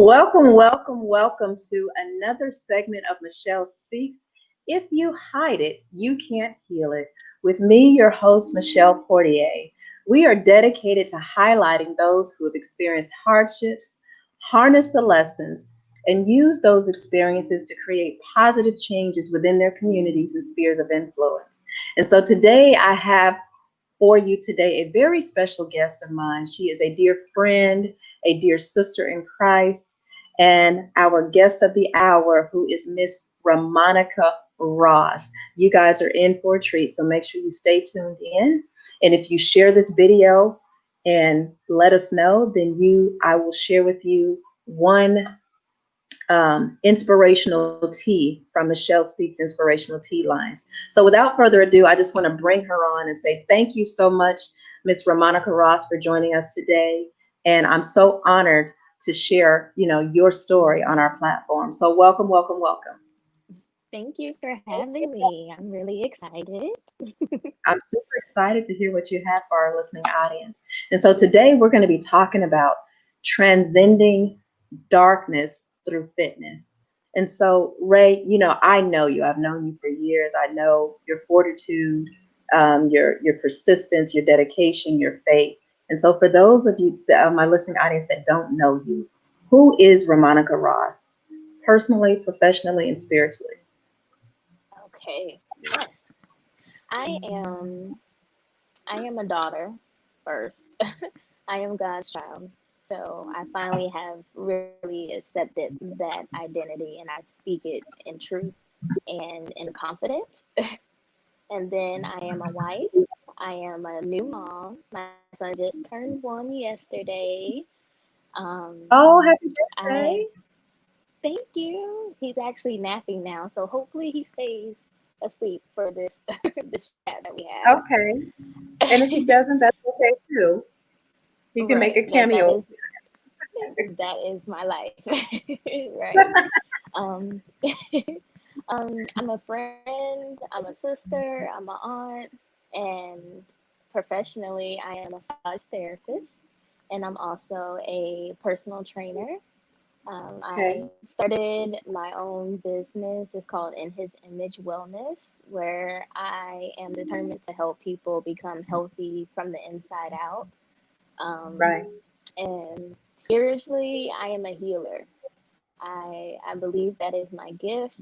Welcome, welcome, welcome to another segment of Michelle Speaks. If you hide it, you can't heal it. With me, your host, Michelle Portier. We are dedicated to highlighting those who have experienced hardships, harnessed the lessons, and use those experiences to create positive changes within their communities and spheres of influence. And so today I have for you today a very special guest of mine. She is a dear friend, a dear sister in Christ, and our guest of the hour, who is Miss Raymonica Ross. You guys are in for a treat, so make sure you stay tuned in. And if you share this video and let us know, then I will share with you one inspirational tea from Michelle Speaks Inspirational Tea Lines. So without further ado, I just want to bring her on and say thank you so much, Miss Raymonica Ross, for joining us today. And I'm so honored to share, your story on our platform. So welcome, welcome, welcome. Thank you for having me. I'm really excited. I'm super excited to hear what you have for our listening audience. And so today we're going to be talking about transcending darkness through fitness. And so, Ray, I know you. I've known you for years. I know your fortitude, your persistence, your dedication, your faith. And so, for those of you, my listening audience that don't know you, who is Raymonica Ross, personally, professionally, and spiritually? Okay. Yes. I am I am a daughter first. I am God's child. So I finally have really accepted that identity and I speak it in truth and in confidence. And then I am a wife. I am a new mom. My son just turned 1 yesterday. Oh, happy I birthday. Thank you. He's actually napping now, so hopefully he stays asleep for this this chat that we Okay. And if he have. doesn't, that's okay too. He can make Right. a That that cameo. is that is my life. Right. Um I'm a friend, I'm a sister, I'm an aunt, and professionally I am a massage therapist and I'm also a personal trainer. Okay. I started my own business. It's called In His Image Wellness, where I am determined to help people become healthy from the inside out. Um, Right. and spiritually, I am a healer. I believe that is my gift.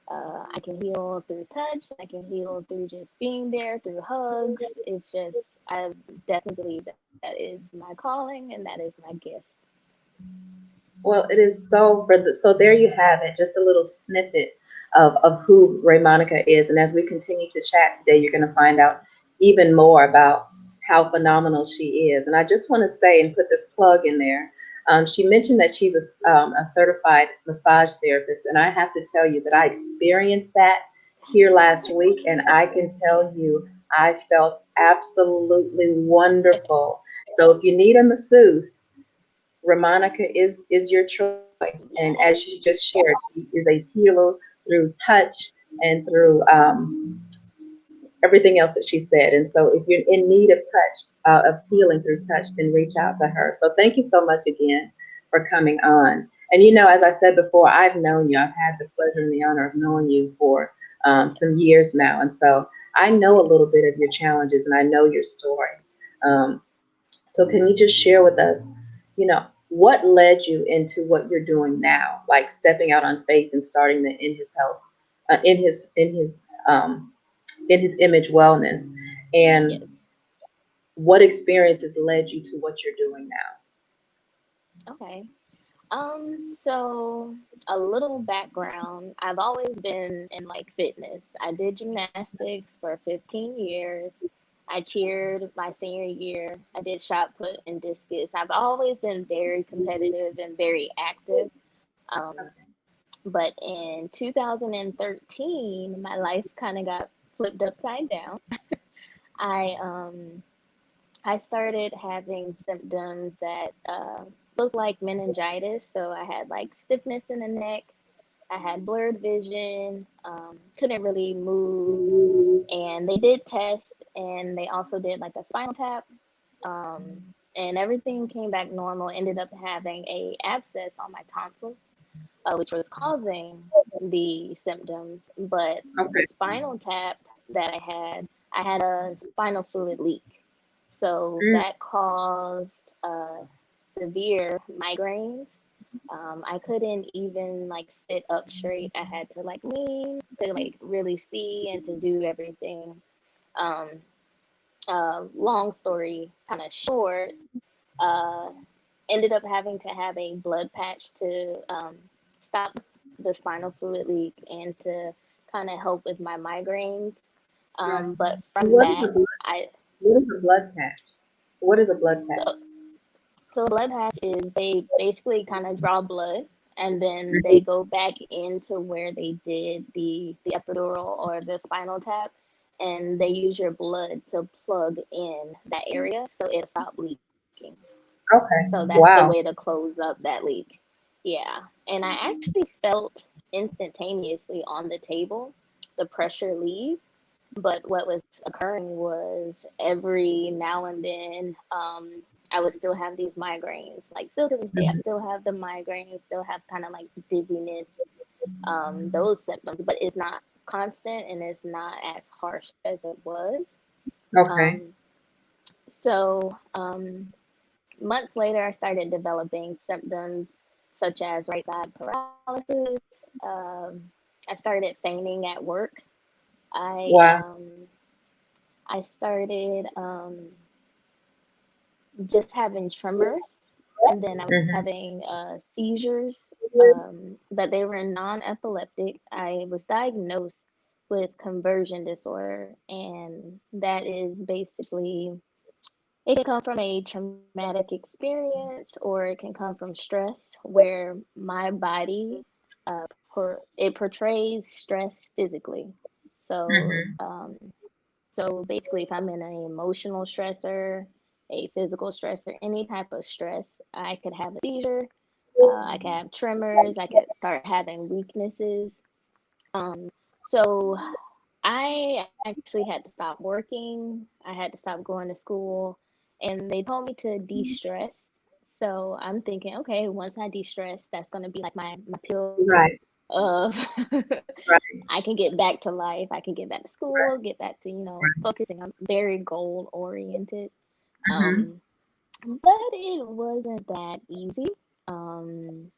I can heal through touch. I can heal through just being there, through hugs. It's just, I definitely believe that that is my calling and that is my gift. Well, it is so there you have it, just a little snippet of who Ray Monica is. And as we continue to chat today, you're going to find out even more about how phenomenal she is. And I just want to say and put this plug in there. She mentioned that she's a certified massage therapist. And I have to tell you that I experienced that here last week. And I can tell you, I felt absolutely wonderful. So if you need a masseuse, Raymonica is your choice. And as she Yes. just shared, she is a healer through touch and through everything else that she said. And so if you're in need of touch, of healing through touch, then reach out to her. So thank you so much again for coming on. And as I said before, I've known you. I've had the pleasure and the honor of knowing you for some years now. And so I know a little bit of your challenges and I know your story. Um, so can you just share with us, what led you into what you're doing now, like stepping out on faith and starting the In His Health, in His Image Wellness, and Yes. what experiences led you to what you're doing now? Okay. So a little background. I've always been in like fitness. I did gymnastics for 15 years. I cheered my senior year. I did shot put and discus. I've always been very competitive and very active. Um, but in 2013, my life kind of got flipped upside down. I I started having symptoms that looked like meningitis. So I had like stiffness in the neck. I had blurred vision, couldn't really move. And they did test and they also did like a spinal tap. Um, and everything came back normal. Ended up having a abscess on my tonsils, which was causing the symptoms. But the Okay. spinal tap that I had a spinal fluid leak. So Mm, that caused severe migraines. I couldn't even like sit up straight. I had to like lean to like really see and to do everything. Um, Long story kind of short, uh, ended up having to have a blood patch to stop the spinal fluid leak and to kind of help with my migraines. right. But And from that, I what is a blood patch? What is a blood patch? so so a blood patch is they basically kind of draw blood and then they Mhm. go back into where they did the epidural or the spinal tap, and they use your blood to plug in that area so it stop leaking. Okay. So that's the way Wow. to close up that leak. Yeah. And I actually felt instantaneously on the table the pressure leave. But what was occurring was every now and then, I would still have these migraines. Like still to this day, I Mhm. still have the migraines, still have kind of like dizziness, those symptoms, but it's not constant and it's not as harsh as it was. Okay. Um, months later, I started developing symptoms such as right side paralysis. I started fainting at work. I Wow. um, I started just having tremors, and then I was Hmm. having seizures, but they were non-epileptic. I was diagnosed with conversion disorder, and that is basically it can come from a traumatic experience or it can come from stress where my body it portrays stress physically. So Hmm. so basically, if I'm in an emotional stressor, a physical stressor, any type of stress, I could have a seizure. I could have tremors. I could start having weaknesses. So I actually had to stop working. I had to stop going to school, and they told me to de-stress. So I'm thinking, okay, once I de-stress, that's gonna be like my pill Right. of Right. I can get back to life. I can get back to school, get back to Right. focusing. I'm very goal oriented. Hmm. Um, but it wasn't that easy. Um,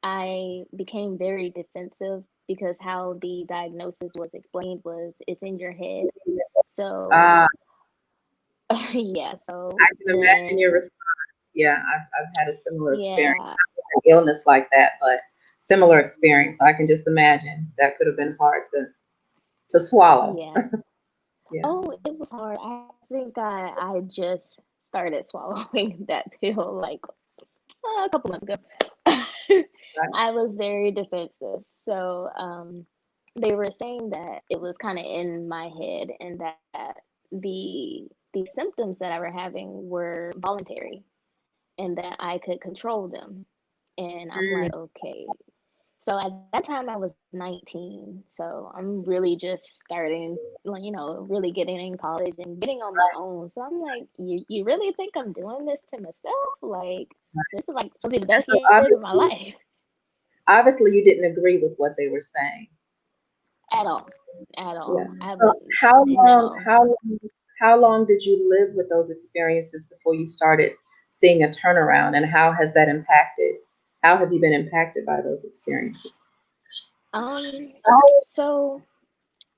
I became very defensive because how the diagnosis was explained was it's in your head. Uh, So yeah, so I can imagine then your response. Yeah, I've had a similar experience, yeah, an illness like that, but similar experience. So I can just imagine that could have been hard to swallow. yeah. Yeah. Oh, it was hard. I think I just started swallowing that pill like a couple months ago. Right. I was very defensive. So they were saying that it was kind of in my head and that the symptoms that I were having were voluntary and that I could control them. And I'm Mm, like, okay. So at that time I was 19. So I'm really just starting, like, really getting in college and getting on my own. So I'm like, you really think I'm doing this to myself? Like, right. this is like some of the best So years of my life obviously you didn't agree with what they were saying. at all. At Yeah. all. I So would how long, no. how long, how long did you live with those experiences before you started seeing a turnaround, and how has that impacted? How have you been impacted by those experiences? Um, so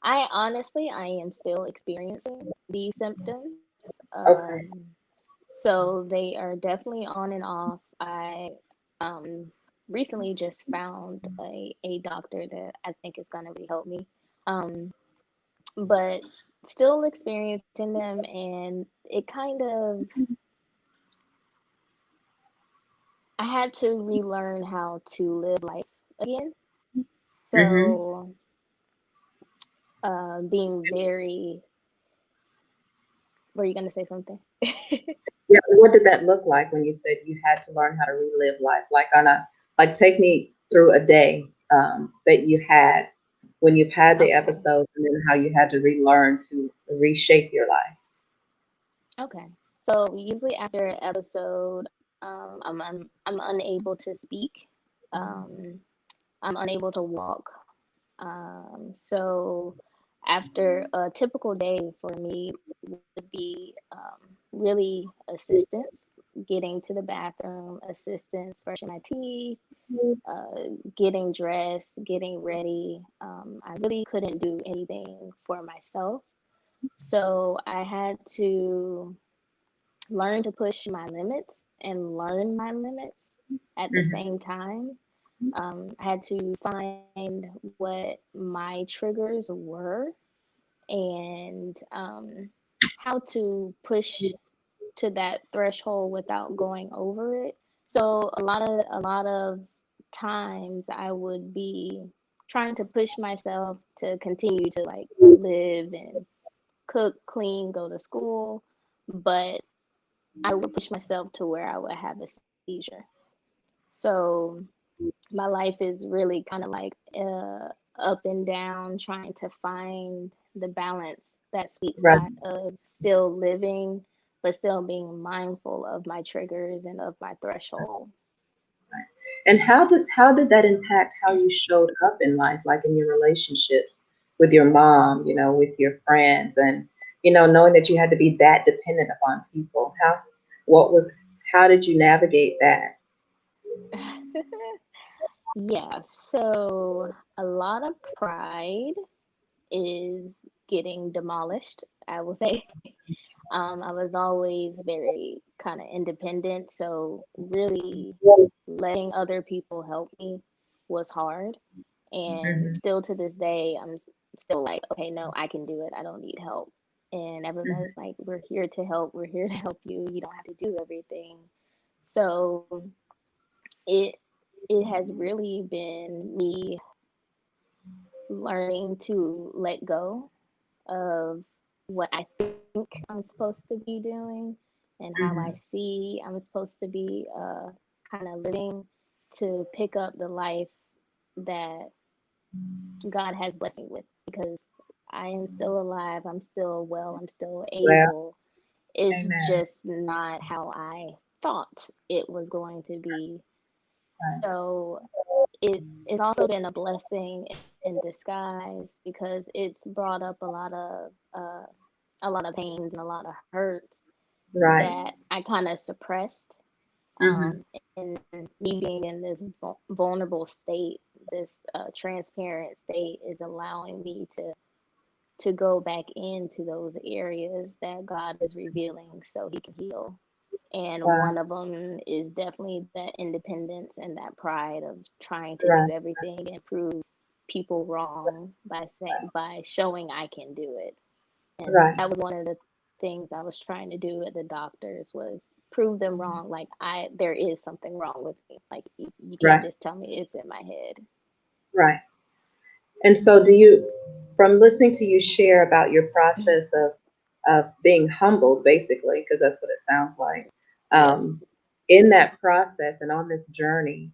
I honestly I am still experiencing these symptoms. Okay. So they are definitely on and off. I um recently just found a doctor that I think is gonna really help me. Um, but still experiencing them and it kind of I had to relearn how to live life again. Mm-hmm. So being very were you gonna say something? Yeah. What did that look like when you said you had to learn how to relive life? Like take me through a day that you had when you've had the Okay. episodes, and then how you had to relearn to reshape your life. Okay. So usually after an episode, I'm unable to speak. Um, I'm unable to walk. So after a typical day for me would be really assistance, getting to the bathroom, assistance, brushing my teeth, getting dressed, getting ready. I really couldn't do anything for myself. So I had to learn to push my limits and learn my limits at the Mm-hmm. same time. I had to find what my triggers were and how to push to that threshold without going over it. So a lot of times I would be trying to push myself to continue to like live and cook, clean, go to school, but I would push myself to where I would have a seizure. So my life is really kind of like up and down, trying to find the balance, that sweet Right. spot of still living, but still being mindful of my triggers and of my threshold. And how did that impact how you showed up in life, like in your relationships with your mom, with your friends, and knowing that you had to be that dependent upon people? What was, how did you navigate that? Yeah, so a lot of pride is getting demolished, I will say. I was always very kind of independent, so really letting other people help me was hard. And Hmm. still to this day, I'm still like, okay, no, I can do it. I don't need help. And everybody's Hmm. like, we're here to help. We're here to help you. You don't have to do everything. So it it has really been me learning to let go of what I think I'm supposed to be doing and how I Hmm. see I'm supposed to be kind of living to pick up the life that God has blessed me with because I am still alive, I'm still well, I'm still Well, able. It's amen. just not how I thought it was going to be. Right. So it's also been a blessing in disguise because it's brought up a lot of pains and a lot of hurts Right. that I kind of suppressed. Hmm. And me being in this vulnerable state, this transparent state, is allowing me to go back into those areas that God is revealing so He can heal. And Wow. one of them is definitely that independence and that pride of trying to do Right. everything and prove people wrong by showing I can do it. And Right. that was one of the things I was trying to do at the doctors was prove them wrong. Like there is something wrong with me. Like you can't Right. just tell me it's in my head. Right. And so, from listening to you share about your process of being humbled, basically, because that's what it sounds like, Yes. um, in that process and on this journey,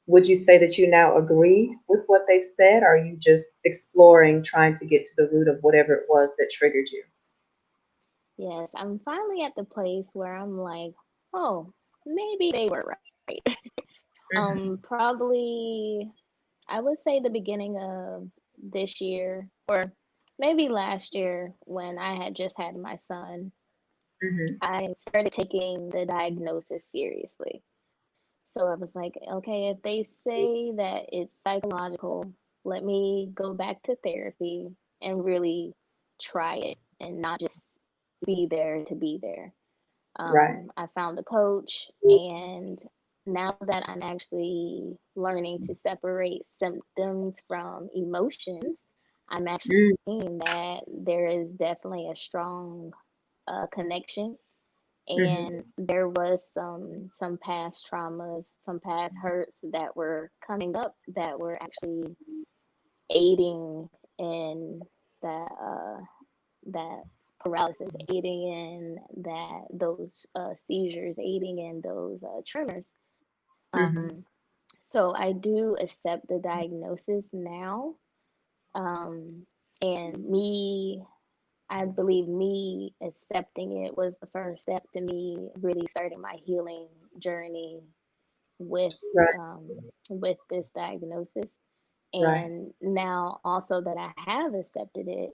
would you say that you now agree with what they said? Or are you just exploring, trying to get to the root of whatever it was that triggered you? Yes. I'm finally at the place where I'm like, oh, maybe they were right. Hmm. Probably I would say the beginning of this year or maybe last year when I had just had my son, Hmm. I started taking the diagnosis seriously. So I was like, okay, if they say that it's psychological, let me go back to therapy and really try it and not just be there to be there. Right. I found a coach, and now that I'm actually learning to separate symptoms from emotions, I'm actually Mm. seeing that there is definitely a strong connection. Hmm. And there was some past traumas, some past hurts that were coming up that were actually aiding in that paralysis, aiding in that those seizures, aiding in those tremors. Hmm. So I do accept the diagnosis now, um, and me. I believe me accepting it was the first step to me really starting my healing journey with Right, with this diagnosis. right. And now also that I have accepted it,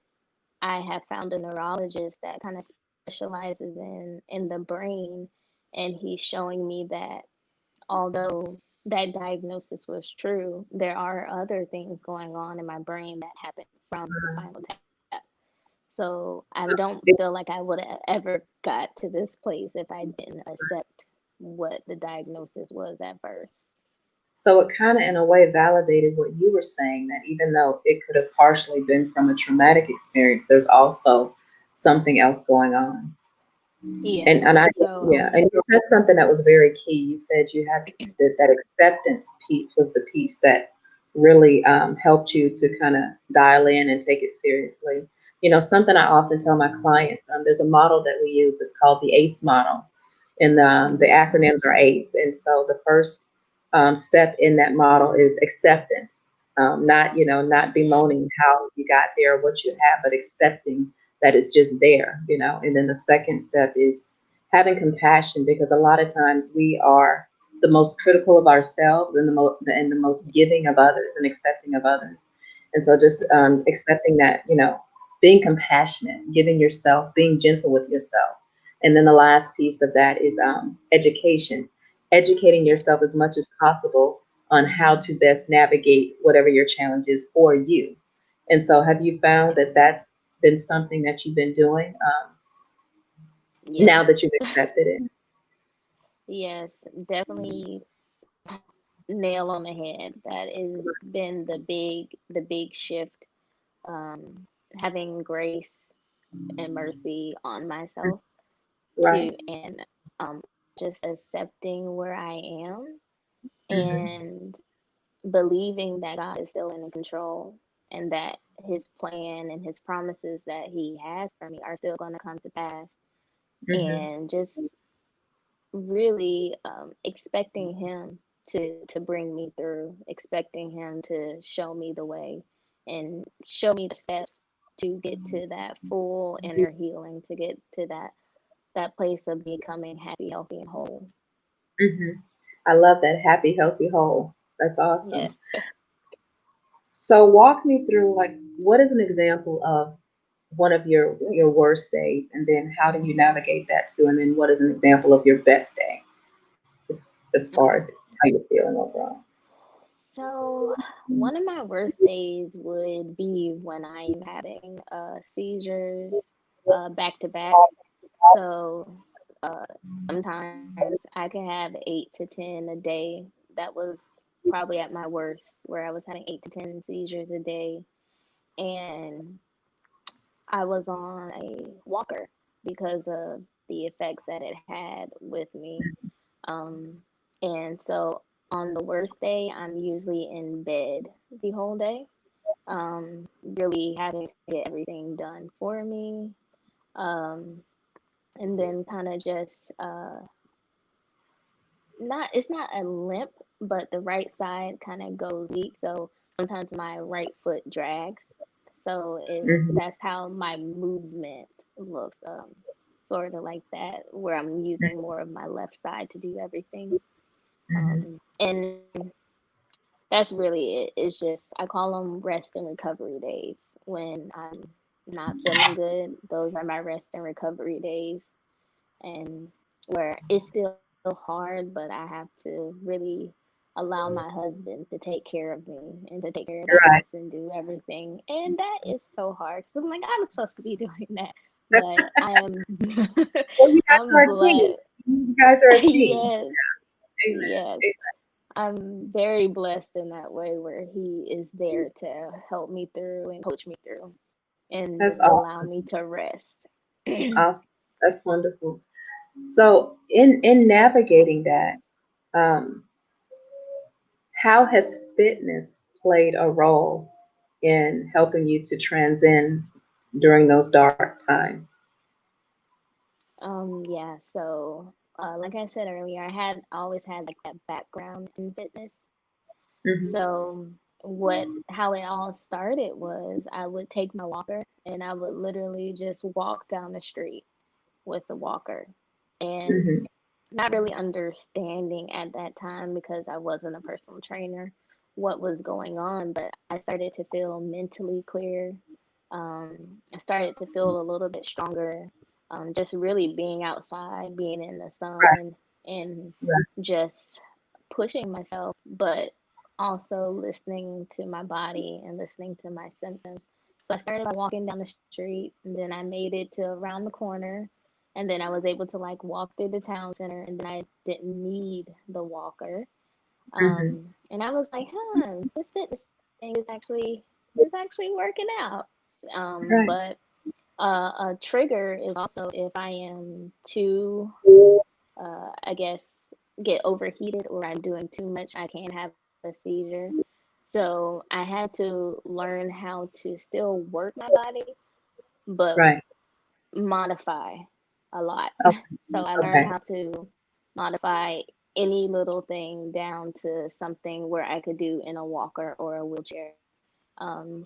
I have found a neurologist that kind of specializes in the brain, and he's showing me that although that diagnosis was true, there are other things going on in my brain that happened from the spinal tap. So I So don't it, feel like I would have ever got to this place if I didn't accept what the diagnosis was at first. so it kind of, in a way, validated what you were saying, that even though it could have partially been from a traumatic experience, there's also something else going on. Yeah. And I, So yeah, and you said something that was very key. You said you had that acceptance piece was the piece that really helped you to kind of dial in and take it seriously. You know, something I often tell my clients, there's a model that we use. It's called the ACE model, and the mhm. acronyms are ACE. And so the first step in that model is acceptance, not, you know, not bemoaning how you got there, what you have, but accepting that it's just there, you know. And then the second step is having compassion, because a lot of times we are the most critical of ourselves and the most giving of others and accepting of others. And so just accepting that, you know, being compassionate, giving yourself, being gentle with yourself. And then the last piece of that is education, educating yourself as much as possible on how to best navigate whatever your challenge is for you. And so, have you found that that's been something that you've been doing Yes. now that you've accepted it? Yes, definitely nail on the head. That has been the big shift. Having grace and mercy on myself Right. to and just accepting where I am Hmm. and believing that God is still in control and that his plan and his promises that he has for me are still going to come to pass, Hmm. and just really expecting him to bring me through, expecting him to show me the way and show me the steps to get to that full inner healing, to get to that place of becoming happy, healthy, and whole. Hmm. I love that, happy, healthy, whole. That's Yes. awesome. So, walk me through, like, what is an example of one of your worst days, and then how do you navigate that too? And then what is an example of your best day, as far as how you're feeling overall? So, one of my worst days would be when I'm having seizures back to back. So, uh, sometimes I can have 8 to 10 a day. That was probably at my worst, where I was having 8 to 10 seizures a day. And I was on a walker because of the effects that it had with me. Um, and so on the worst day, I'm usually in bed the whole day, really having to get everything done for me. Um, and then kind of just not it's not a limp, but the right side kind of goes weak. So sometimes my right foot drags. So Hmm. that's how my movement looks, sort of like that, where I'm using more of my left side to do everything. Hmm. And that's really it. It's just I call them rest and recovery days. When I'm not feeling good, those are my rest and recovery days, and where it's still hard, but I have to really allow my husband to take care of me and to take care of the Right. house and do everything. And that is so hard. So I'm like, I'm supposed to be doing that, but I am Well, you guys I'm are a team. blessed. You guys are a team. Yes, Amen. yes. I'm very blessed in that way where he is there to help me through and coach me through and That's allow awesome. me to rest. Awesome. That's wonderful. So, in navigating that, um, how has fitness played a role in helping you to transcend during those dark times? Yeah, so like I said earlier, I had always had like that background in fitness. Hmm. So how it all started was I would take my walker and I would literally just walk down the street with the walker, and Mm-hmm. not really understanding at that time because I wasn't a personal trainer what was going on, but I started to feel mentally clear. I started to feel a little bit stronger. Just really being outside, being in the Right. sun, and Right. just pushing myself, but also listening to my body and listening to my symptoms. So I started by walking down the street, and then I made it to around the corner, and then I was able to like walk through the town center, and then I didn't need the walker. Mm-hmm. And I was like, this fitness thing is actually working out. Right. But a trigger is also if I am too, I guess, get overheated or I'm doing too much, I can have a seizure. So I had to learn how to still work my body, but Right. modify a lot. Okay. So I learned Okay. how to modify any little thing down to something where I could do in a walker or a wheelchair.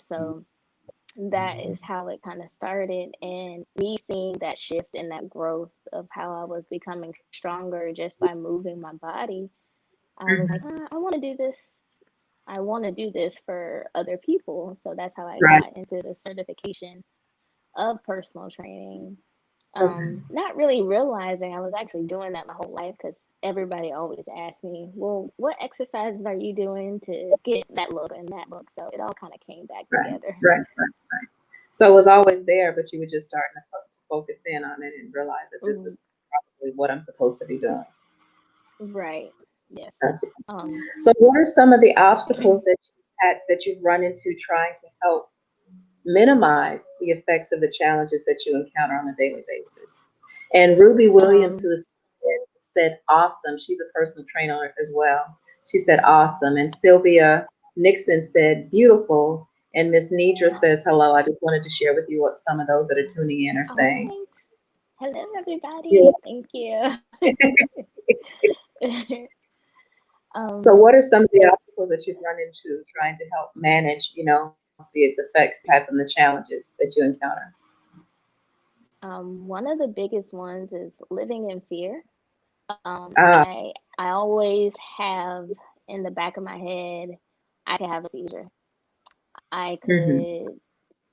So that is how it kind of started. And me seeing that shift and that growth of how I was becoming stronger just by moving my body, I was like, Mm-hmm. I want to do this. I want to do this for other people. So that's how I Right. got into the certification of personal training. Okay. Not really realizing I was actually doing that my whole life because everybody always asked me, well, what exercises are you doing to get that look and that look? So it all kind of came back Right. together. Right. Right. So it was always there, but you were just starting to focus in on it and realize that this Mm, is probably what I'm supposed to be doing. right. Yes. Gotcha. Um, So what are some of the obstacles that you had that you've run into trying to help minimize the effects of the challenges that you encounter on a daily basis? And Ruby Williams, um, who is said awesome. She's a personal trainer as well. She said awesome. And Sylvia Nixon said beautiful. And Miss Nidra says hello. I just wanted to share with you what some of those that are tuning in are oh, saying. thanks. Hello, Yeah. everybody. Thank you. So um, what are some of the obstacles that you've run into trying to help manage, the effects you have from the challenges that you encounter? one of the biggest ones is living in fear. Ah, I always have in the back of my head, I could have a seizure. I mm-hmm. could,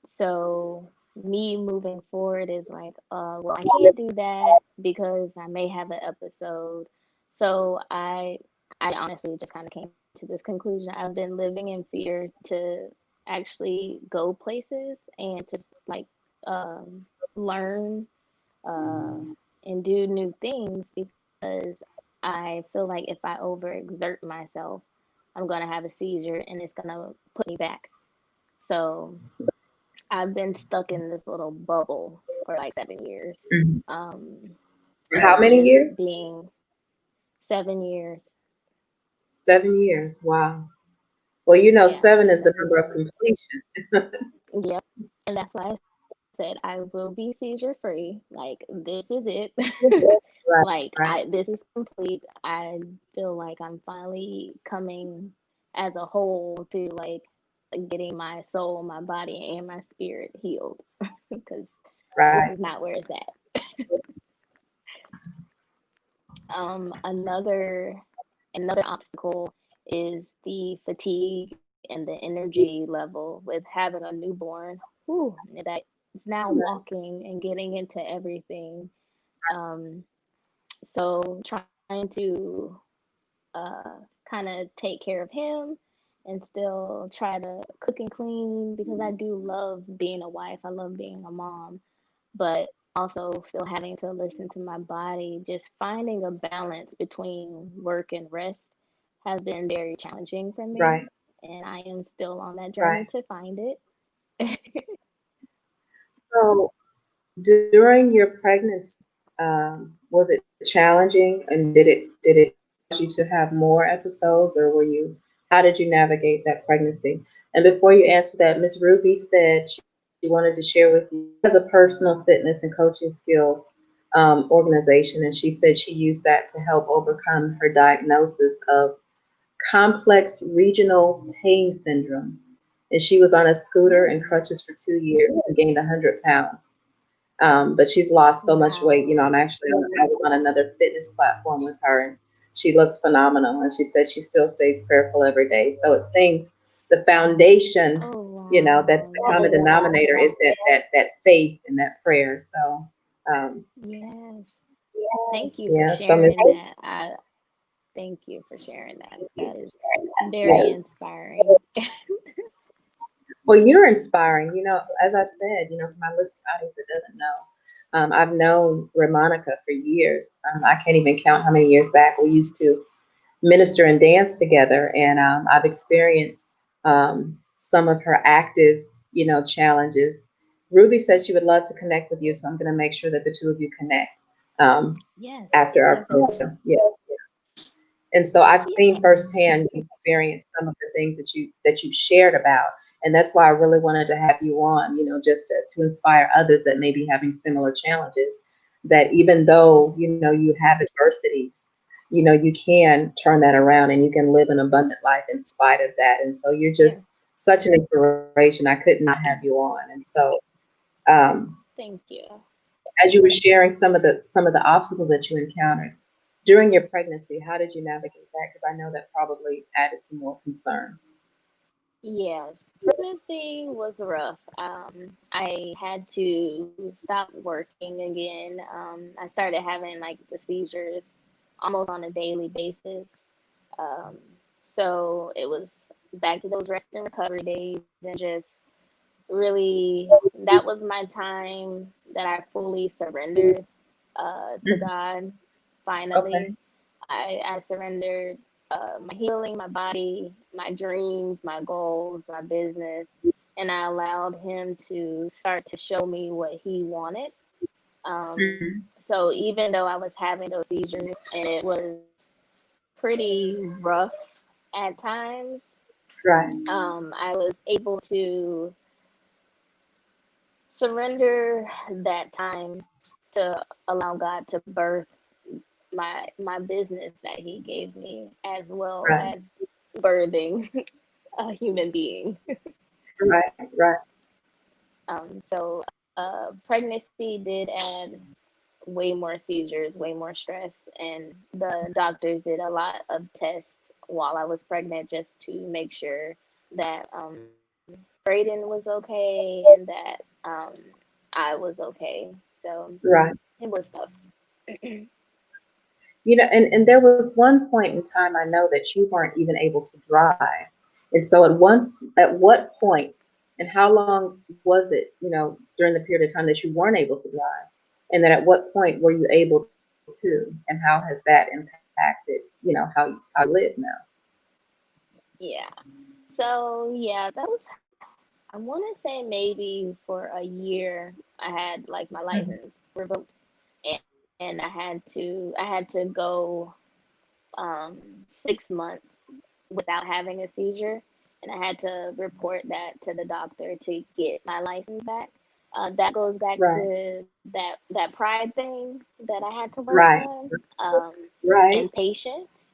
so me moving forward is like, well, I can't do that because I may have an episode. So I honestly just kind of came to this conclusion. I've been living in fear to actually go places and to like um, learn uh, and do new things because I feel like if I overexert myself, I'm gonna have a seizure and it's gonna put me back. So I've been stuck in this little bubble for like 7 years, Hmm. um, For how of many just years? being 7 years. 7 years. Wow. Well, Yeah, 7 is the number of 7 years. completion. Yep. And that's why I said I will be seizure free. Like this is it. Right, Like right, I this is complete. I feel like I'm finally coming as a whole to like getting my soul, my body, and my spirit healed because this right. is not where it's at. Another obstacle is the fatigue and the energy level with having a newborn. Whew, that is now walking and getting into everything. Um, so trying to kind of take care of him and still try to cook and clean because I do love being a wife. I love being a mom, but also still having to listen to my body, just finding a balance between work and rest has been very challenging for me. Right, And I am still on that right. journey to find it. So during your pregnancy, was it challenging, and did it cause you to have more episodes, or how did you navigate that pregnancy? And before you answer that, Miss Ruby said she wanted to share with you as a personal fitness and coaching skills organization, and she said she used that to help overcome her diagnosis of complex regional pain syndrome. And she was on a scooter and crutches for 2 years and gained 100 pounds. But she's lost so much weight. Wow. I was on another fitness platform with her, and she looks phenomenal. And she said she still stays prayerful every day. So it seems the foundation, Oh that's wow. the common denominator is that faith and that prayer. So, Yes. Thank you for yeah. So, sharing that. I thank you for sharing that. That is very yeah. inspiring. Well, you're inspiring. As I said, for my listening audience that doesn't know, I've known Raymonica for years. I can't even count how many years back we used to minister and dance together, and I've experienced some of her active, challenges. Ruby said she would love to connect with you, so I'm going to make sure that the two of you connect um, Yes, after our definitely. program. Yeah. And so I've seen Yeah. firsthand, experience some of the things that you've shared about, and that's why I really wanted to have you on. Just to inspire others that may be having similar challenges. That even though you have adversities, you can turn that around and you can live an abundant life in spite of that. And so you're just Yes. such an inspiration. I could not have you on. And so um, Thank you. as you were sharing some of the obstacles that you encountered during your pregnancy, how did you navigate that? Because I know that probably added some more concern. Yes, pregnancy was rough. I had to stop working again. I started having like the seizures almost on a daily basis. Um, so it was back to those rest and recovery days, and just really that was my time that I fully surrendered to Mhm. God. Finally, Okay. I surrendered my healing, my body, my dreams, my goals, my business, and I allowed Him to start to show me what He wanted. Um, Mhm. so even though I was having those seizures and it was pretty rough at times, Right. I was able to surrender that time to allow God to birth my business that He gave me, as well Right. as birthing a human being. Right. Right. So pregnancy did add way more seizures, way more stress, and the doctors did a lot of tests while I was pregnant just to make sure that Braden was okay and that I was okay. So Right. it was tough. And there was one point in time I know that you weren't even able to drive. And so at what point and how long was it, during the period of time that you weren't able to drive? And then at what point were you able to? And how has that impacted, how you live now? Yeah. So yeah, that was, I want to say maybe for a year I had like my Mhm. license revoked, and I had to go 6 months without having a seizure, and I had to report that to the doctor to get my license back. That goes back Right. to that pride thing that I had to work Right. on, Right. and patience.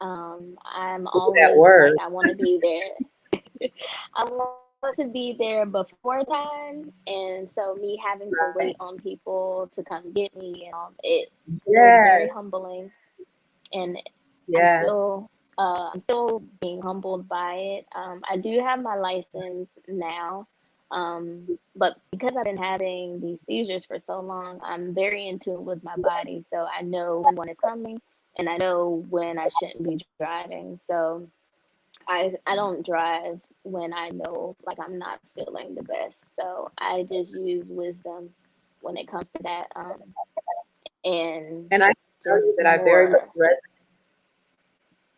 I'm Ooh, that always like word. I want to be there. I want to be there before time, and so me having to wait Right. on people to come get me and all it was very Yes. humbling, and I'm Yes. still I'm still being humbled by it. I do have my license now, but because I've been having these seizures for so long, I'm very in tune with my body, so I know when one is coming, and I know when I shouldn't be driving. So I don't drive when I know like I'm not feeling the best. So I just use wisdom when it comes to that, and And I can tell you just that I very much more.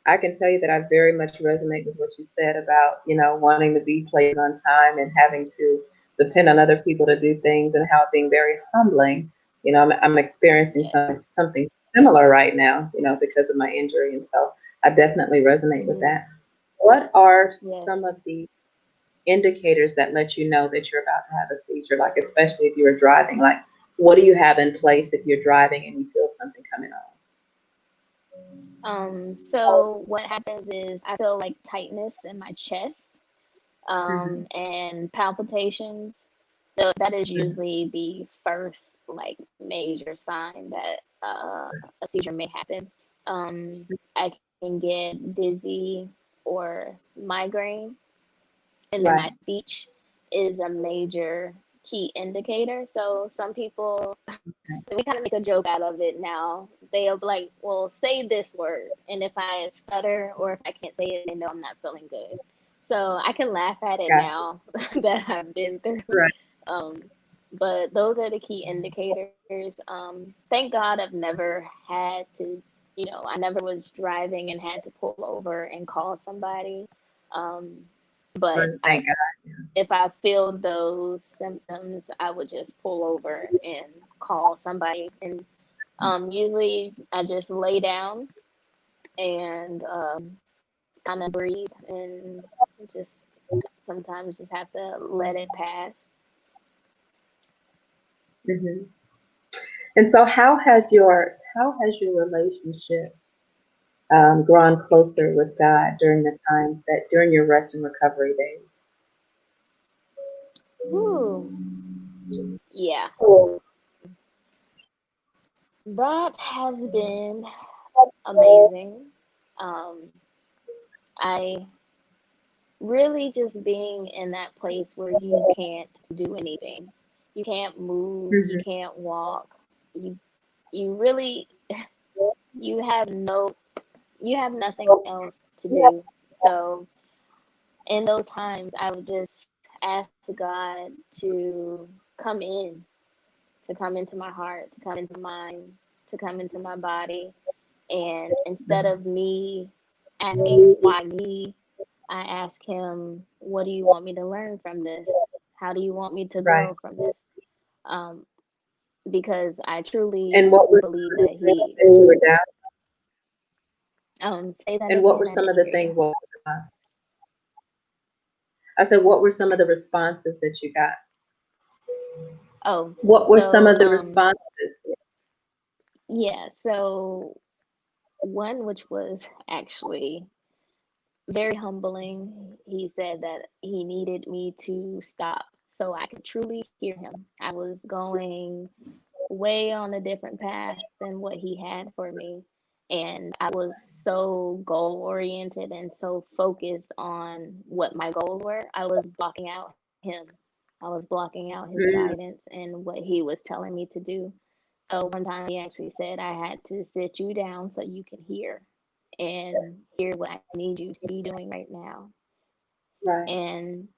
I can tell you that I very much resonate with what you said about, wanting to be places on time and having to depend on other people to do things and how it being very humbling. I'm experiencing Yeah. something similar right now, because of my injury. And so I definitely resonate with Mm, that. What are yes. some of the indicators that let you know that you're about to have a seizure? Like, especially if you're driving, like, what do you have in place if you're driving and you feel something coming on? So what happens is I feel like tightness in my chest, Mm-hmm. and palpitations. So that is Mm-hmm. usually the first like major sign that a seizure may happen. I can get dizzy or migraine, and then my Right. speech is a major key indicator. So some people, Okay. we kind of make a joke out of it now. They'll be like, well, say this word. And if I stutter or if I can't say it, they know I'm not feeling good. So I can laugh at it Got now that I've been through. it. Right. Um, but those are the key indicators. Thank God I've never had to, I never was driving and had to pull over and call somebody. Um, but Right. Thank God. if I feel those symptoms, I would just pull over and call somebody. And usually I just lay down and kind of breathe and just sometimes just have to let it pass. Mm-hmm. And so, how has your relationship grown closer with God during the times that during your rest and recovery days? Whew. Yeah, that has been amazing. Um, I really just being in that place where you can't do anything. You can't move, you Mm-hmm. can't walk. You you really you have no you have nothing else to do. So in those times I would just ask God to come in, to come into my heart, to come into my mind, to come into my body. And instead of me asking why me, I ask him, what do you want me to learn from this? How do you want me to Right. grow from this? Um, because I truly And what were believe some that of the things he, that you were down? say that And what were again, I some of didn't the hear you. things? What I said, what were some of the responses that you got? Oh, What were some so of the responses? yeah, so one which was actually very humbling. He said that he needed me to stop so I could truly hear him. I was going way on a different path than what he had for me. And I was so goal oriented and so focused on what my goals were. I was blocking out him. I was blocking out his Mm, guidance and what he was telling me to do. So one time he actually said, I had to sit you down so you can hear and hear what I need you to be doing right now. right. And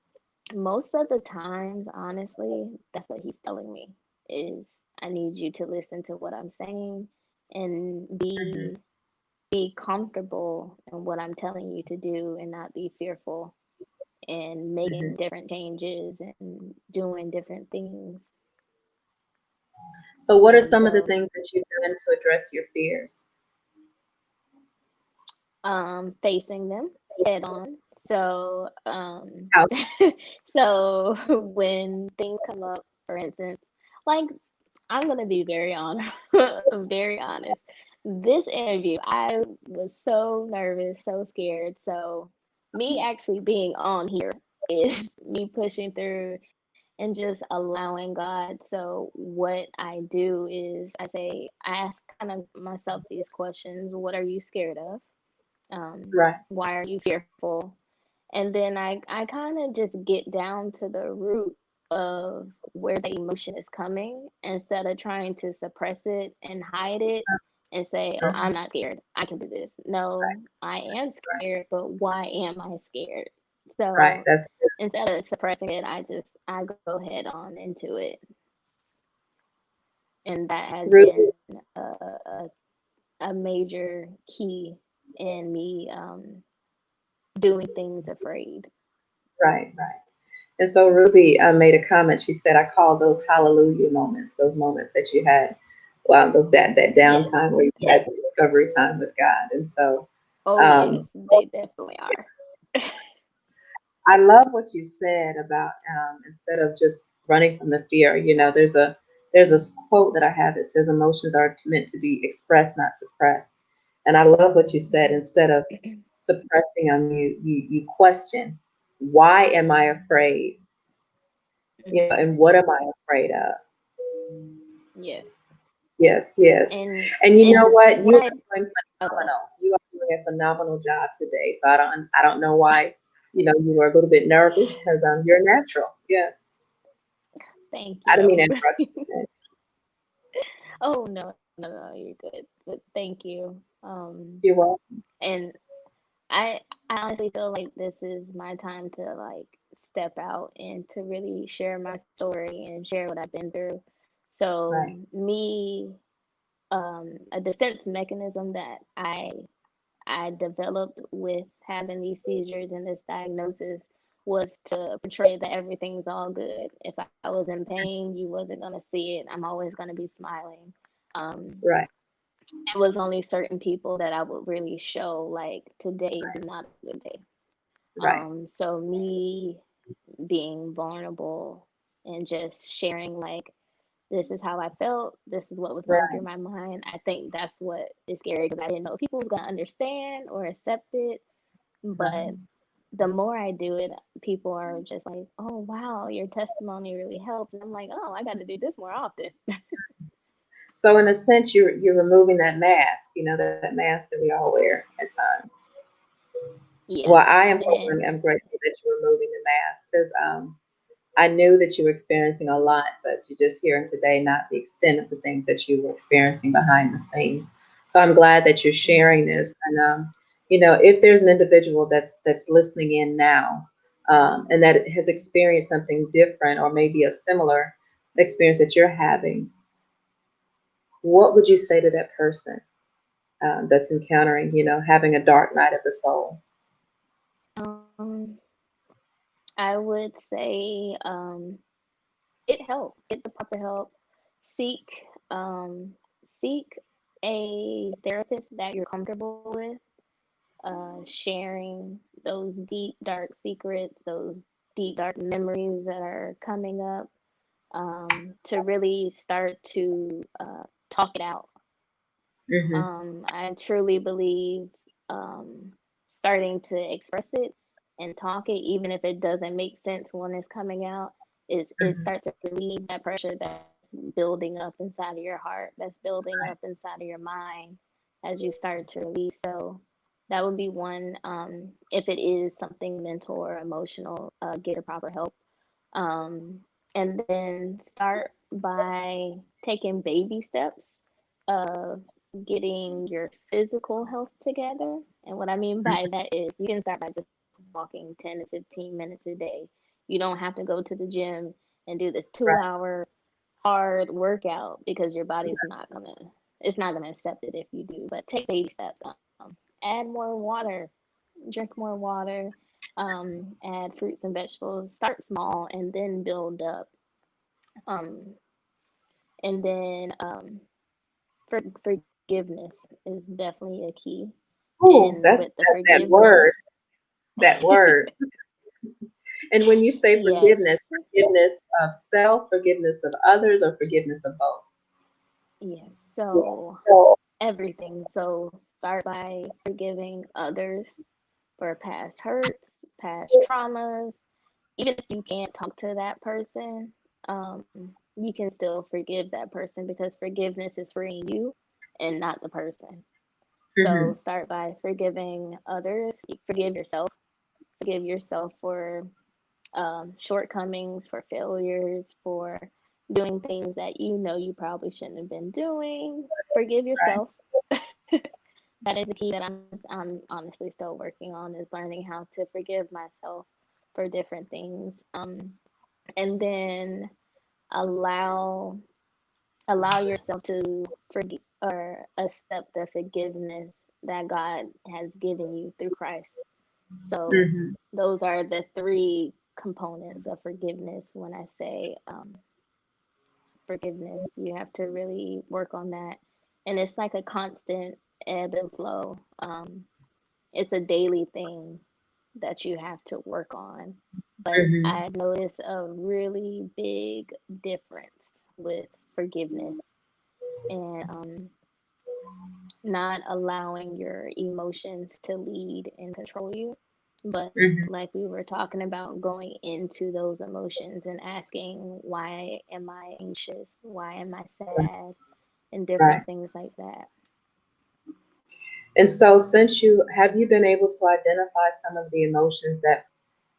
most of the times, honestly, that's what he's telling me is I need you to listen to what I'm saying and Mm-hmm. be comfortable in what I'm telling you to do and not be fearful and making Mm-hmm. different changes and doing different things. So, what are some of the So things that you've done to address your fears? facing them head on. So How? so when things come up, for instance, like I'm gonna be very honest, very honest. This interview, I was so nervous, so scared. So me actually being on here is me pushing through and just allowing God. So what I do is I ask kind of myself these questions: What are you scared of? Right. Why are you fearful? And then I kind of just get down to the root of where the emotion is coming instead of trying to suppress it and hide it and say, I'm not scared. I can do this. No, I am Right. scared, but why am I scared? Right. So That's instead of suppressing it, I go head on into it. And that has been really a major key in me doing things afraid. right. Right. And so Ruby made a comment. She said, "I call those hallelujah moments, those moments that you had, well, those that Yes, downtime where you yes. had the discovery time with God." And so, Oh, um, yes, they definitely are. I love what you said about instead of just running from the fear. There's a quote that I have that says emotions are meant to be expressed, not suppressed. And I love what you said. Instead of suppressing them, you question, why am I afraid? And what am I afraid of? Yes. Yes, yes. And And you know and what? what You I are doing okay. phenomenal. You are doing a phenomenal job today. So I don't know why, you were a little bit nervous because you're natural. Yes. Thank I don't mean to you. interrupt you. Oh no, you're good. But thank you. You're welcome. And I I honestly feel like this is my time to like step out and to really share my story and share what I've been through. So Right. me, a defense mechanism that I developed with having these seizures and this diagnosis was to portray that everything's all good. If I was in pain, you wasn't gonna see it. I'm always gonna be smiling. Um, Right. it was only certain people that I would really show like today is not a good day. Right. So me being vulnerable and just sharing like this is how I felt, this is what was going through Right. my mind. I think that's what is scary because I didn't know if people was gonna understand or accept it. Right. But the more I do it, people are just like, "Oh wow, your testimony really helped," and I'm like, "Oh, I got to do this more often." So in a sense, you're removing that mask. That mask that we all wear at times. Yes, Well, I am and I'm grateful that you're removing the mask because I knew that you were experiencing a lot, but you're just hearing today not the extent of the things that you were experiencing behind the scenes. So I'm glad that you're sharing this. And if there's an individual that's listening in now, and that has experienced something different or maybe a similar experience that you're having, what would you say to that person that's encountering, having a dark night of the soul? um, I would say get help, get the proper help, seek seek a therapist that you're comfortable with, sharing those deep dark secrets, those deep dark memories that are coming up, to really start to talk it out. Hmm. I truly believe starting to express it and talk it, even if it doesn't make sense when it's coming out, is it Hmm. starts to relieve that pressure that's building up inside of your heart, that's building up inside of your mind as you start to release. So that would be one. If it is something mental or emotional, get the proper help. And then start by taking baby steps of getting your physical health together. And what I mean by that is you can start by just walking 10 to 15 minutes a day. You don't have to go to the gym and do this Right. 2 hour hard workout because your body's not gonna it's not gonna accept it if you do. But take baby steps. Add more water, drink more water, add fruits and vegetables. Start small and then build up. Um, and then forgiveness is definitely a key. Oh, And that's with the that forgiveness, word. That word. And when you say yes, forgiveness of self, forgiveness of others, or forgiveness of both? yes. So everything. So start by forgiving others for past hurts, past traumas. Even if you can't talk to that person, you can still forgive that person because forgiveness is freeing you and not the person. So Hmm. start by forgiving others, forgive yourself, forgive yourself for shortcomings, for failures, for doing things that you know you probably shouldn't have been doing. Forgive Right. yourself. That is a key that I'm honestly still working on is learning how to forgive myself for different things. And then allow allow yourself to forgive or accept the forgiveness that God has given you through Christ. So Hmm. those are the three components of forgiveness. When I say forgiveness, you have to really work on that, and it's like a constant ebb and flow. It's a daily thing that you have to work on. But Hmm. I noticed a really big difference with forgiveness, and not allowing your emotions to lead and control you, but Hmm. like we were talking about, going into those emotions and asking, why am I anxious? Why am I sad? And Right. different things like that. And so, since you have you been able to identify some of the emotions that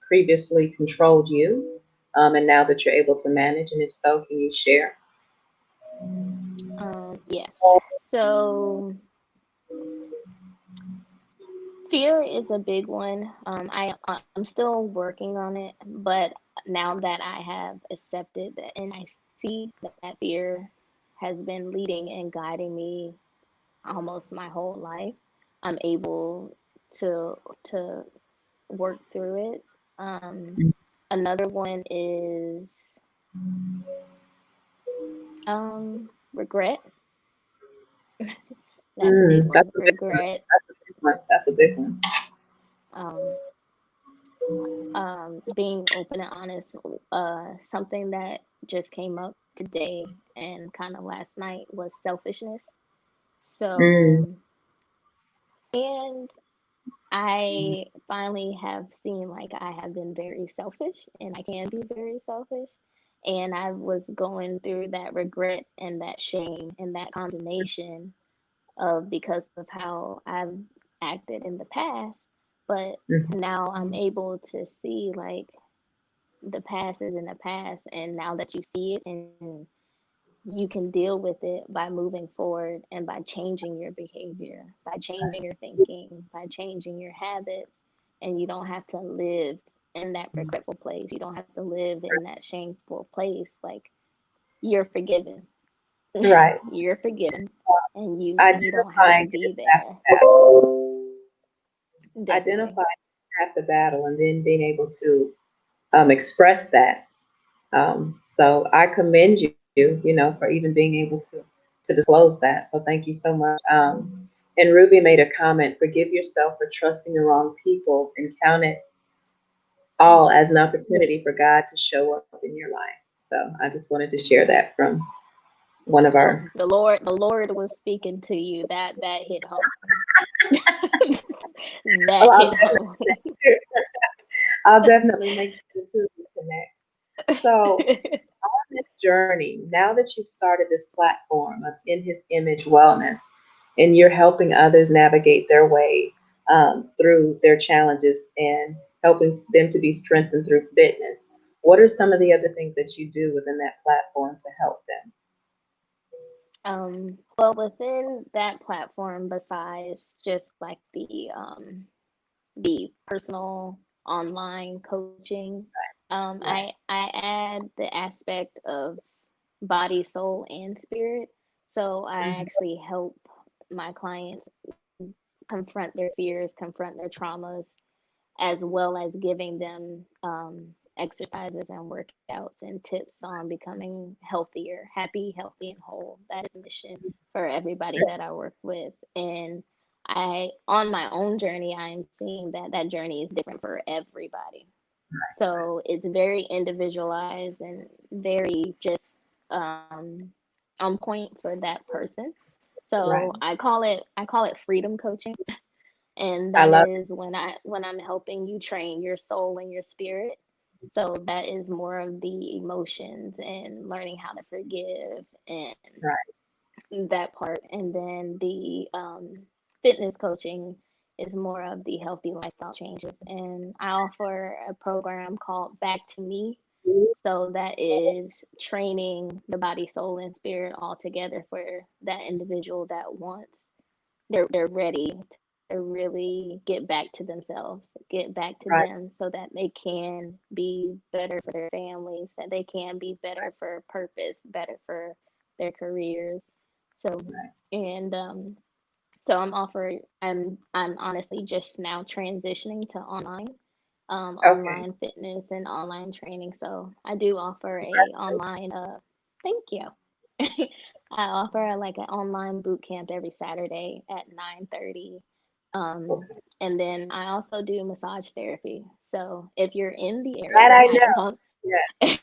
previously controlled you, and now that you're able to manage, and if so, can you share? Yes. So fear is a big one. I'm still working on it, but now that I have accepted that and I see that that fear has been leading and guiding me almost my whole life, I'm able to to work through it. Um, Another one is regret. That's a big Mm, that's one. a big one. Regret. That's a big one. That's a big one. Um, Being open and honest. Something that just came up today and kind of last night was selfishness. Mm, So, and I finally have seen like I have been very selfish and I can be very selfish. And I was going through that regret and that shame and that condemnation of because of how I've acted in the past. But mhm. now I'm able to see like the past is in the past, and now that you see it and you can deal with it by moving forward and by changing your behavior, by changing your thinking, by changing your habits, and you don't have to live in that regretful place. You don't have to live in that shameful place. Like, you're forgiven. Right. You're forgiven, and you don't have to Identifying it be is half there. the battle. Definitely. Identifying half the battle, and then being able to express that. So I commend you, for even being able to disclose that. So thank you so much. And Ruby made a comment: forgive yourself for trusting the wrong people, and count it all as an opportunity for God to show up in your life. So I just wanted to share that from one of Oh, our. the Lord was speaking to you. That hit home. Oh, That hit home. I'll definitely make sure the two of you connect. So this journey, now that you've started this platform of In His Image Wellness, and you're helping others navigate their way through their challenges and helping them to be strengthened through fitness, what are some of the other things that you do within that platform to help them? Well, within that platform, besides just like the personal online coaching, Right. I add the aspect of body, soul, and spirit. So I Mhm. actually help my clients confront their fears, confront their traumas, as well as giving them exercises and workouts and tips on becoming healthier, happy, healthy, and whole. That is the mission for everybody that I work with. And on my own journey, I'm seeing that that journey is different for everybody. So it's very individualized and very just on point for that person. So Right. I call it freedom coaching, and I that love is when I'm helping you train your soul and your spirit. So that is more of the emotions and learning how to forgive and it. Right. that part. And then the fitness coaching is more of the healthy lifestyle changes. And I offer a program called Back to Me. So that is training the body, soul, and spirit all together for that individual that wants they're ready to really get back to themselves, get back to Right. them so that they can be better for their families, that they can be better for purpose, better for their careers. So Right. and so I'm honestly just now transitioning to Okay. online fitness and online training. So I do offer a online thank you. I offer like an online boot camp every Saturday at 9:30. Um, Okay. and then I also do massage therapy. So if you're in the That area, I I know. don't Yes.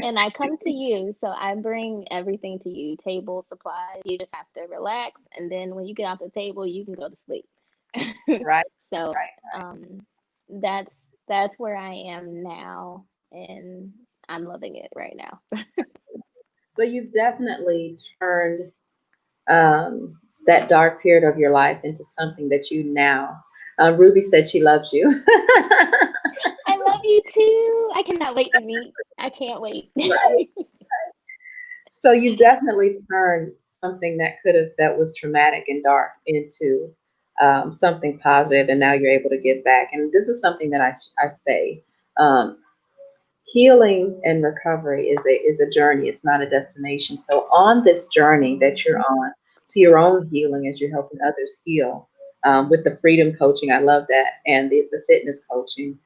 And I come to you, so I bring everything to you, table, supplies. You just have to relax, and then when you get off the table, you can go to sleep. Right, So right. um, that's that's where I am now, and I'm loving it right now. So you've definitely turned that dark period of your life into something that you now. Ruby said she loves you. I love you too. I cannot wait to meet. I can't wait. Right. So you definitely turned something that was traumatic and dark into something positive, and now you're able to give back. And this is something that I say. Um, Healing and recovery is a journey. It's not a destination. So on this journey that you're on to your own healing, as you're helping others heal, with the freedom coaching, I love that, and the fitness coaching.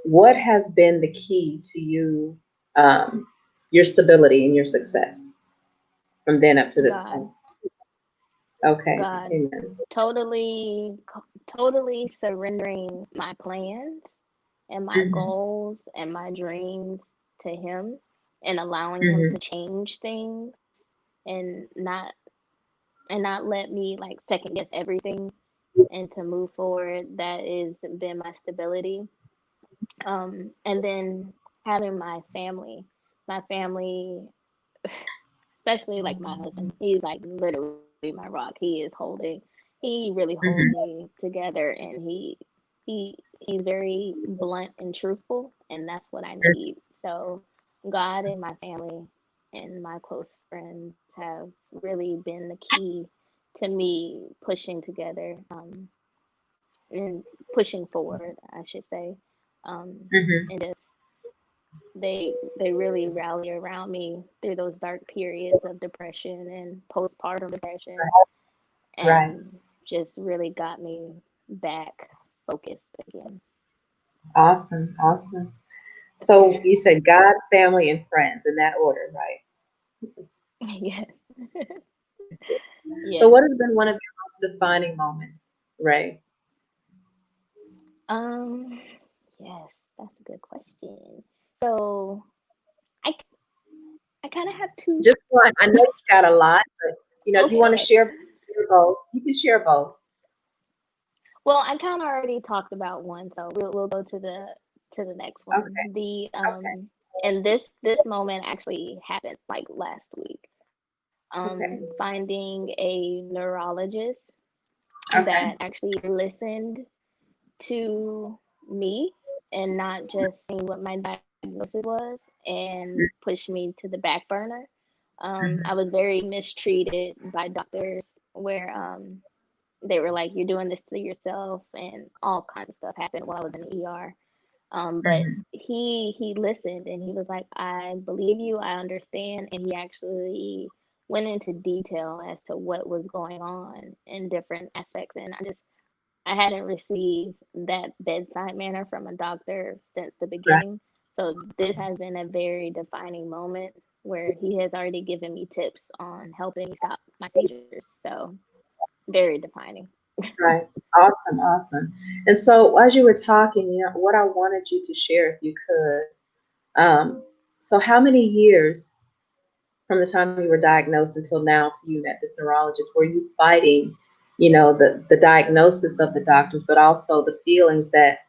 What has been the key to you, your stability and your success from then up to this point? God, Okay, God, amen. totally surrendering my plans and my Hmm. goals and my dreams to Him, and allowing Him Hmm. to change things, and not let me like second guess everything, and to move forward. That is been my stability. And then having my family, especially like my husband, he's like literally my rock. He really holds Hmm. me together, and he's very blunt and truthful, and that's what I need. So God and my family and my close friends have really been the key to me pushing together, and pushing forward, I should say. Hmm. And just they really rally around me through those dark periods of depression and postpartum depression, Right. and just really got me back focused again. Awesome. Awesome. So you said God, family, and friends in that order, right? Yes. So Yes. what has been one of your most defining moments, Ray? Um, yes, that's a good question. So I I kind of have two. Just one. I know you've got a lot, but if you want to Okay. share both, you can share both. Well, I kind of already talked about one, so we'll go to the next Okay. one. The Okay. and this moment actually happened like last week. Okay. Finding a neurologist that Okay. actually listened to me, and not just seeing what my diagnosis was and pushed me to the back burner. I Mm-hmm. was very mistreated by doctors, where they were like, "You're doing this to yourself," and all kinds of stuff happened while I was in the ER. But Hmm. he listened, and he was like, "I believe you, I understand," and he actually went into detail as to what was going on in different aspects. And I hadn't received that bedside manner from a doctor since the Right. beginning. So this has been a very defining moment, where he has already given me tips on helping me stop my seizures. So very defining. Right. Awesome. Awesome. And so as you were talking, what I wanted you to share, if you could, so how many years from the time you were diagnosed until now till you met this neurologist were you fighting, the diagnosis of the doctors, but also the feelings that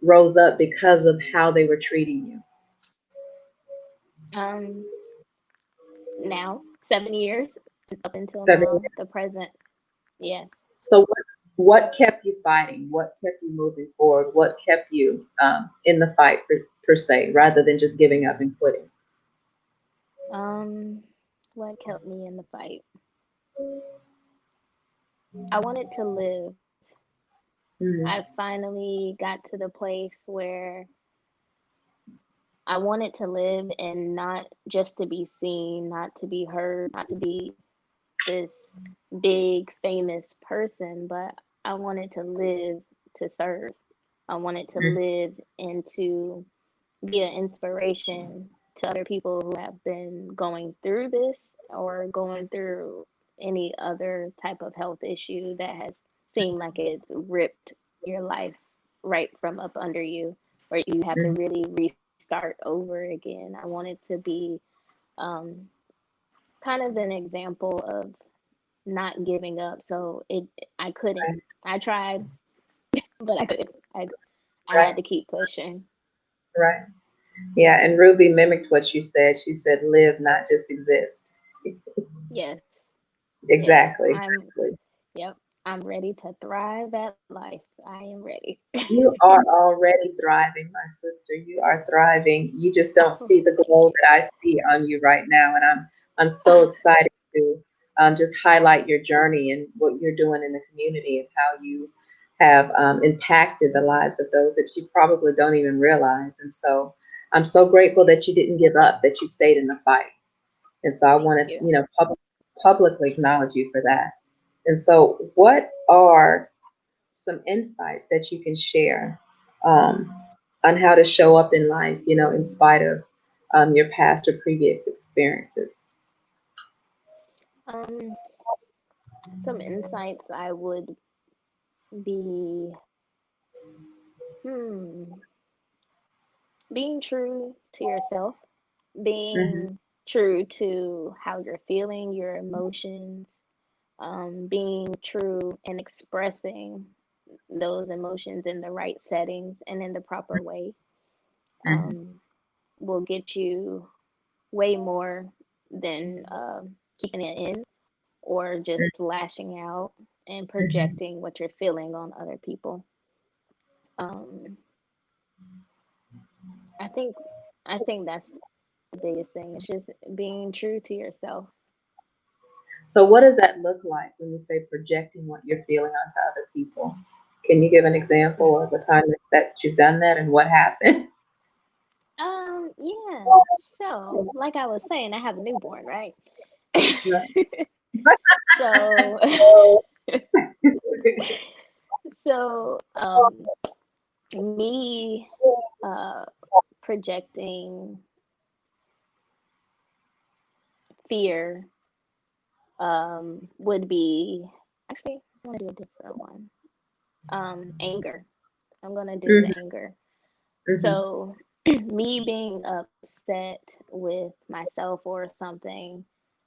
rose up because of how they were treating you? Um, Now 7 years up until 7 years. now, the present. Yes. So what kept you fighting? What kept you moving forward? What kept you in the fight per se, rather than just giving up and quitting? Um, what kept me in the fight? I wanted to live. I Hmm. finally got to the place where I wanted to live, and not just to be seen, not to be heard, not to be this big famous person, but I wanted to live to serve. I wanted to live and to be an inspiration to other people who have been going through this, or going through any other type of health issue that has seemed like it's ripped your life right from up under you, where you have to Hmm. really restart start over again. I wanted to be um, kind of an example of not giving up. So I couldn't. Right. I tried, but I couldn't. I had Right. to keep pushing. Right. Yeah. And Ruby mimicked what you said. She said, live, not just exist. Yes, yes. Exactly. Exactly. Yep. I'm ready to thrive at life. I am ready. You are already thriving, my sister. You are thriving. You just don't Oh, see the thank glow you. that I see on you right now, and I'm so excited to just highlight your journey and what you're doing in the community and how you have impacted the lives of those that you probably don't even realize. And so I'm so grateful that you didn't give up, that you stayed in the fight. And so I Thank want to, you. publicly acknowledge you for that. And so, what are some insights that you can share um, on how to show up in life, in spite of your past or previous experiences? Um, some insights I would be hmm, being true to yourself, Hmm. being true to how you're feeling, your emotions, being true and expressing those emotions in the right settings and in the proper way Hmm. um, will get you way more than keeping it in or just lashing out and Hmm. projecting what you're feeling on other people. Um, I think I think that's the biggest thing. It's just being true to yourself. So, what does that look like when you say projecting what you're feeling onto other people? Can you give an example of a time that you've done that and what happened? Yeah. So, like I was saying, I have a newborn, right? So, so me uh, projecting fear would be actually I'm gonna do a different one. Anger. I'm gonna do the Hmm. anger. Hmm. So, me being upset with myself or something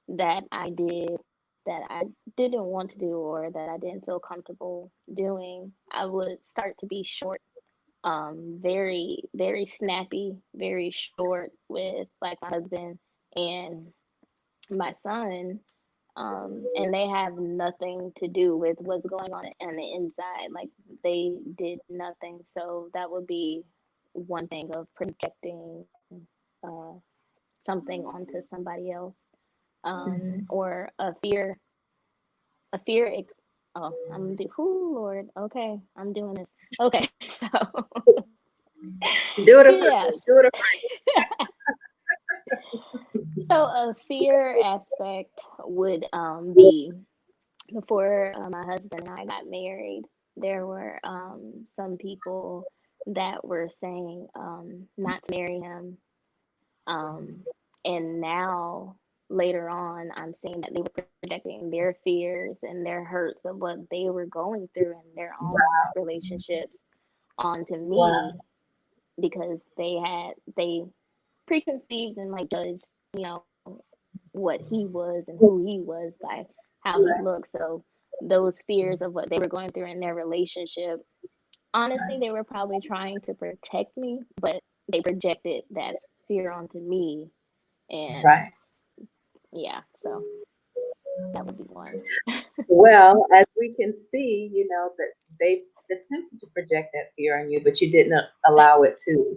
that I did that I didn't want to do or that I didn't feel comfortable doing, I would start to be short, very, very snappy, very short with like my husband and my son. And they have nothing to do with what's going on the inside. Like they did nothing. So that would be one thing of projecting something onto somebody else, or a fear. Oh, I'm gonna do. Whoo, Lord. Okay, I'm doing this. Okay, so Do it yes. afresh. Do it So a fear aspect would be before my husband and I got married, there were some people that were saying not to marry him. And now, later on, I'm seeing that they were projecting their fears and their hurts of what they were going through in their own relationships onto afresh. me because they preconceived and like judged, you know, what he was and who he was by how he Wow. looked. So those fears of what they were going through in their relationship, honestly, they were probably trying to protect me, but they projected that fear onto me. And Right. yeah, so that would be one. Well, as we can see, that they attempted to project that fear on you, but you didn't allow it to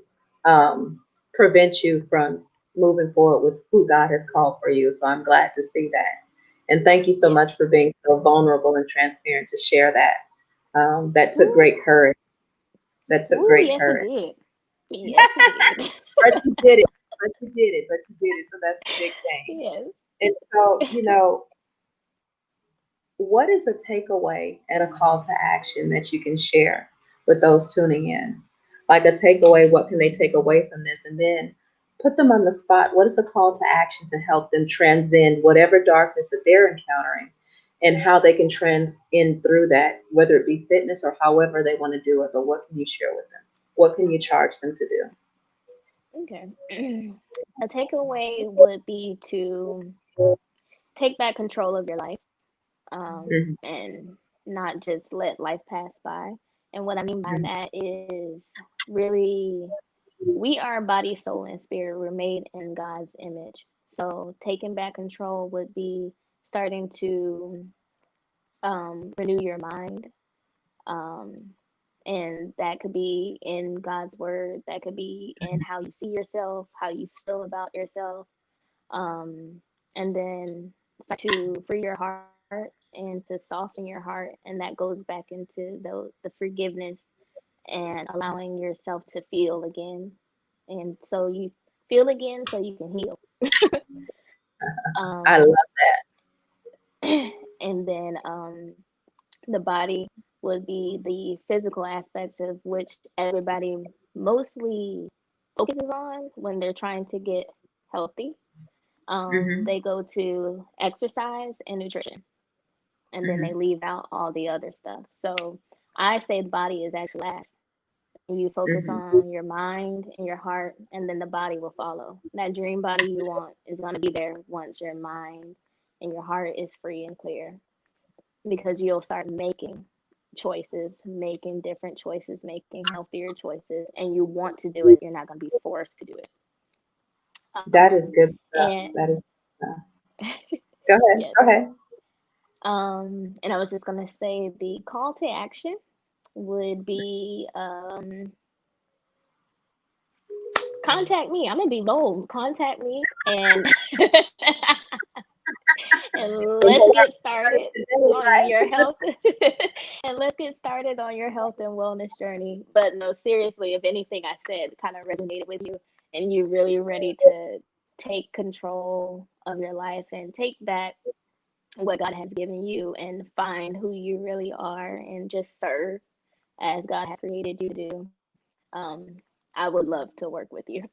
prevent you from moving forward with who God has called for you. So I'm glad to see that. And thank you so Yes. much for being so vulnerable and transparent to share that. That took Ooh, great courage. That took ooh, great yes, it courage. did. Yes, it did. But you did it. But you did it. But you did it. So that's the big thing. Yes. And so, what is a takeaway and a call to action that you can share with those tuning in? Like a takeaway, what can they take away from this? And then put them on the spot. What is a call to action to help them transcend whatever darkness that they're encountering and how they can transcend through that, whether it be fitness or however they want to do it? But what can you share with them? What can you charge them to do? Okay. A takeaway would be to take back control of your life, Mhm. and not just let life pass by. And what I mean by that is really, we are body, soul, and spirit. We're made in God's image. So taking back control would be starting to renew your mind. Um, and that could be in God's word, that could be in how you see yourself, how you feel about yourself. And then start to free your heart and to soften your heart. And that goes back into the forgiveness and allowing yourself to feel again. And so you feel again so you can heal. I love Um, and then the body would be the physical aspects of which everybody mostly focuses on when they're trying to get healthy. hmm They go to exercise and nutrition, and then they hmm leave out all the other stuff. So I say the body is actually last. You focus hmm on your mind and your heart, and then the body will follow. That dream body you want is going to be there once your mind and your heart is free and clear, because you'll start making choices, making different choices, making healthier choices, and you want to do it. You're not going to be forced to do it. That is good stuff. And That is good stuff. Go ahead. yes. Go ahead. And I was just going to say the call to action would be contact me. I'm going to be bold. Contact me, and And let's start get started today, on your right? health and let's get started on your health and wellness journey. But no, seriously, if anything I said kind of resonated with you and you're really ready to take control of your life and take back what God has given you and find who you really are and just serve as God has created you to do, I would love to work with you.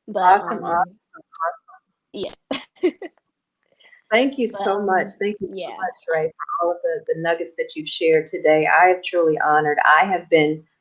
but Awesome. Awesome. Awesome. yeah, Thank you but so much. Thank you so yeah. much, Ray, for all of the nuggets that you've shared today. I am truly honored.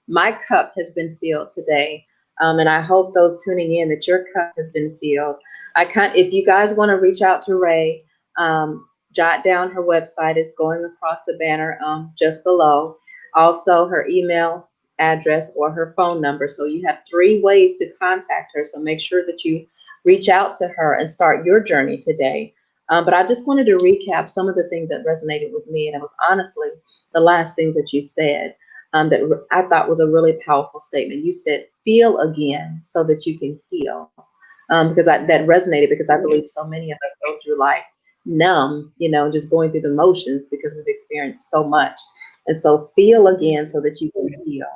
My cup has been filled today. And I hope those tuning in that your cup has been filled. If you guys want to reach out to Ray, jot down her website. It's going across the banner just below. Also, her email address or her phone number. So you have three ways to contact her. So make sure that you reach out to her and start your journey today. But I just wanted to recap some of the things that resonated with me, and it was honestly the last things that you said I thought was a really powerful statement. You said, "Feel again, so that you can heal," because that resonated because I believe so many of us go through life numb, just going through the motions because we've experienced so much. And so, feel again, so that you can heal,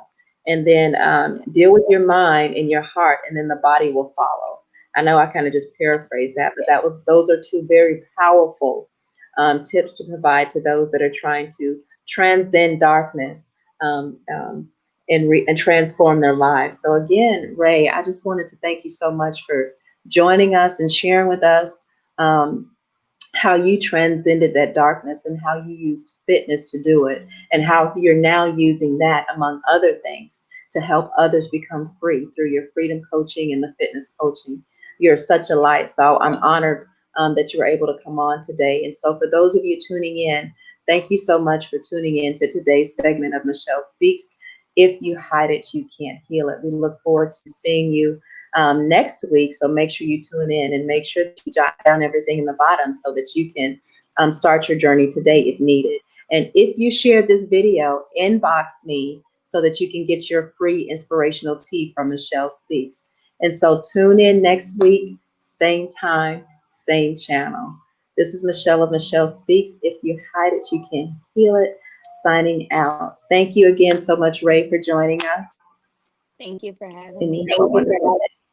and then Yeah. deal with your mind and your heart, and then the body will follow. I know I kind of just paraphrased that, but Yes. those are two very powerful tips to provide to those that are trying to transcend darkness and transform their lives. So again, Ray, I just wanted to thank you so much for joining us and sharing with us um, how you transcended that darkness and how you used fitness to do it, and how you're now using that, among other things, to help others become free through your freedom coaching and the fitness coaching. You're such a light. So I'm honored that you were able to come on today. And so, for those of you tuning in, thank you so much for tuning in to today's segment of Michelle Speaks. If you hide it, you can't heal it. We look forward to seeing you next week. So make sure you tune in and make sure that you jot down everything in the bottom so that you can start your journey today if needed. And if you shared this video, inbox me so that you can get your free inspirational tea from Michelle Speaks. And so tune in next week, same time, same channel. This is Michelle of Michelle Speaks. If you hide it, you can heal it. Signing out. Thank you again so much, Ray, for joining us. Thank you for having And me. you have a wonderful day.